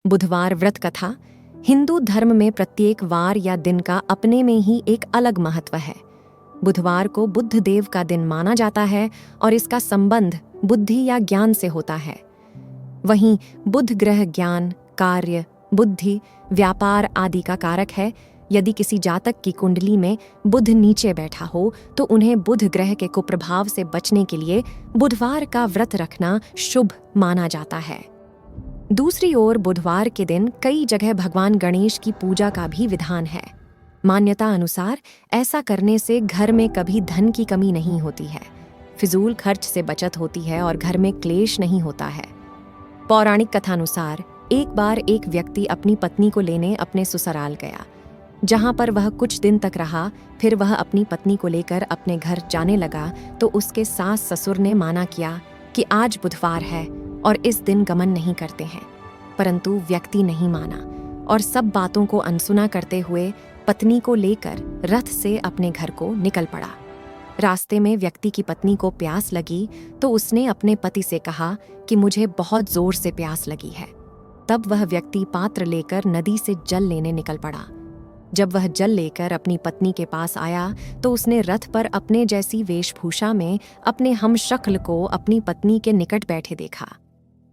बुधवार व्रत कथा। हिंदू धर्म में प्रत्येक वार या दिन का अपने में ही एक अलग महत्व है। बुधवार को बुद्ध देव का दिन माना जाता है और इसका संबंध बुद्धि या ज्ञान से होता है। वहीं बुध ग्रह ज्ञान, कार्य, बुद्धि, व्यापार आदि का कारक है। यदि किसी जातक की कुंडली में बुध नीचे बैठा हो तो उन्हें बुध ग्रह के कुप्रभाव से बचने के लिए बुधवार का व्रत रखना शुभ माना जाता है। दूसरी ओर बुधवार के दिन कई जगह भगवान गणेश की पूजा का भी विधान है। मान्यता अनुसार ऐसा करने से घर में कभी धन की कमी नहीं होती है, फिजूल खर्च से बचत होती है और घर में क्लेश नहीं होता है। पौराणिक कथानुसार एक बार एक व्यक्ति अपनी पत्नी को लेने अपने ससुराल गया, जहां पर वह कुछ दिन तक रहा। फिर वह अपनी पत्नी को लेकर अपने घर जाने लगा तो उसके सास ससुर ने माना किया कि आज बुधवार है और इस दिन गमन नहीं करते हैं, परंतु व्यक्ति नहीं माना और सब बातों को अनसुना करते हुए पत्नी को लेकर रथ से अपने घर को निकल पड़ा। रास्ते में व्यक्ति की पत्नी को प्यास लगी तो उसने अपने पति से कहा कि मुझे बहुत जोर से प्यास लगी है। तब वह व्यक्ति पात्र लेकर नदी से जल लेने निकल पड़ा। जब वह जल लेकर अपनी पत्नी के पास आया तो उसने रथ पर अपने जैसी वेशभूषा में अपने हमशक्ल को अपनी पत्नी के निकट बैठे देखा।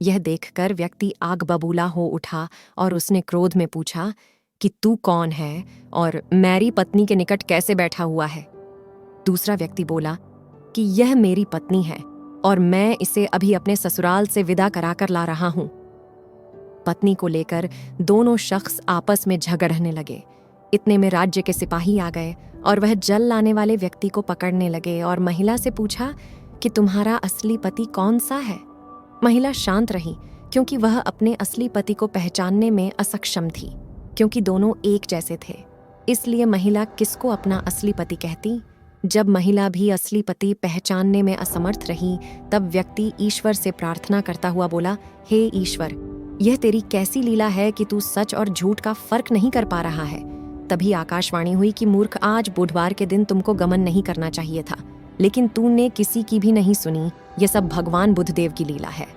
यह देखकर व्यक्ति आग बबूला हो उठा और उसने क्रोध में पूछा कि तू कौन है और मेरी पत्नी के निकट कैसे बैठा हुआ है। दूसरा व्यक्ति बोला कि यह मेरी पत्नी है और मैं इसे अभी अपने ससुराल से विदा कराकर ला रहा हूं। पत्नी को लेकर दोनों शख्स आपस में झगड़ने लगे। इतने में राज्य के सिपाही आ गए और वह जल लाने वाले व्यक्ति को पकड़ने लगे और महिला से पूछा कि तुम्हारा असली पति कौन सा है। महिला शांत रही क्योंकि वह अपने असली पति को पहचानने में असक्षम थी, क्योंकि दोनों एक जैसे थे। इसलिए महिला किसको अपना असली पति कहती। जब महिला भी असली पति पहचानने में असमर्थ रही तब व्यक्ति ईश्वर से प्रार्थना करता हुआ बोला, हे ईश्वर, यह तेरी कैसी लीला है कि तू सच और झूठ का फर्क नहीं कर पा रहा है। तभी आकाशवाणी हुई कि मूर्ख, आज बुधवार के दिन तुमको गमन नहीं करना चाहिए था, लेकिन तूने किसी की भी नहीं सुनी। यह सब भगवान बुद्धदेव की लीला है।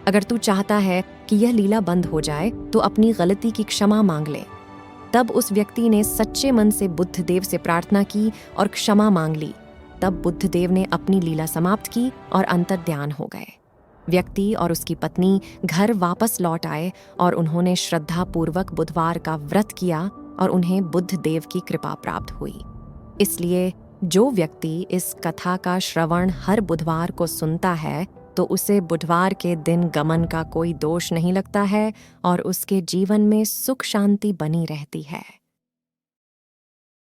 अगर तू चाहता है कि यह लीला बंद हो जाए तो अपनी गलती की क्षमा मांग ले। तब उस व्यक्ति ने सच्चे मन से बुद्धदेव से प्रार्थना की और क्षमा मांग ली। तब बुद्धदेव ने अपनी लीला समाप्त की और अंतर्ध्यान हो गए। व्यक्ति और उसकी पत्नी घर वापस लौट आए और उन्होंने श्रद्धापूर्वक बुधवार का व्रत किया और उन्हें बुद्ध देव की कृपा प्राप्त हुई। इसलिए जो व्यक्ति इस कथा का श्रवण हर बुधवार को सुनता है तो उसे बुधवार के दिन गमन का कोई दोष नहीं लगता है और उसके जीवन में सुख शांति बनी रहती है।